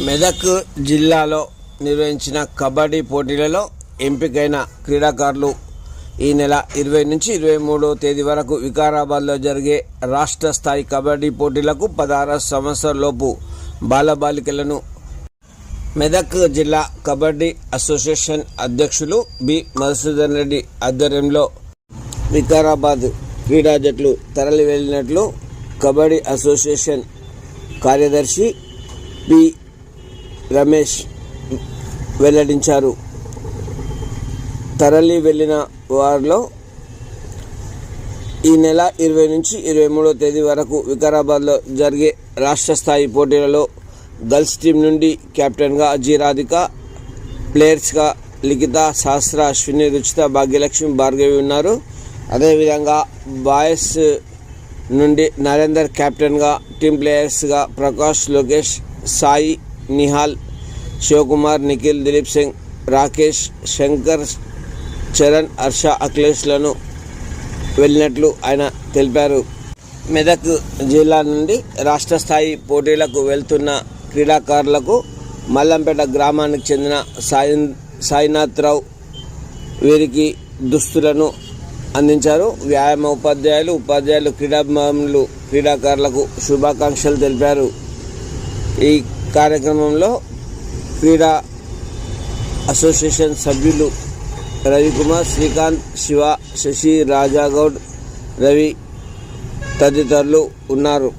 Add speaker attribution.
Speaker 1: మెదక్ జిల్లాలో నిర్వహించిన కబడ్డీ పోటీలలో ఎంపికైన క్రీడాకారులు ఈ నెల 20 నుంచి 23వ తేదీ వరకు వికారాబాద్లో జరిగే రాష్ట్ర స్థాయి కబడ్డీ పోటీలకు 16 సంవత్సరాలలోపు బాలబాలికలను మెదక్ జిల్లా కబడ్డీ అసోసియేషన్ అధ్యక్షులు బి మధుసూదన్ రెడ్డి ఆధ్వర్యంలో వికారాబాద్ క్రీడా జట్లు తరలి వెళ్ళినట్లు కబడ్డీ అసోసియేషన్ కార్యదర్శి పి రమేష్ వెల్లడించారు. తరలి వెళ్ళిన వారిలో ఈ నెల 20 నుంచి 23వ తేదీ వరకు వికారాబాద్లో జరిగే రాష్ట్ర స్థాయి పోటీలలో గర్ల్స్ టీం నుండి కెప్టెన్గా అజీరాధిక, ప్లేయర్స్గా లిఖిత, శాస్త్ర, అశ్విని, రుచిత, భాగ్యలక్ష్మి, భార్గవి ఉన్నారు. అదేవిధంగా బాయ్స్ నుండి నరేందర్ కెప్టెన్గా, టీం ప్లేయర్స్గా ప్రకాష్, లోకేష్, సాయి, నిహాల్, శివకుమార్, నిఖిల్, దిలీప్ సింగ్, రాకేష్, శంకర్, చరణ్, హర్ష, అఖిలేష్లను వెళ్ళినట్లు ఆయన తెలిపారు. మెదక్ జిల్లా నుండి రాష్ట్ర స్థాయి పోటీలకు వెళ్తున్న క్రీడాకారులకు మల్లంపేట గ్రామానికి చెందిన సాయినాథరావు వీరికి దుస్తులను అందించారు. వ్యాయామ ఉపాధ్యాయులు క్రీడాభిమానులు క్రీడాకారులకు శుభాకాంక్షలు తెలిపారు. ఈ కార్యక్రమంలో క్రీడా అసోసియేషన్ సభ్యులు రవికుమార్, శ్రీకాంత్, శివ, శశి, రాజాగౌడ్, రవి తదితరులు ఉన్నారు.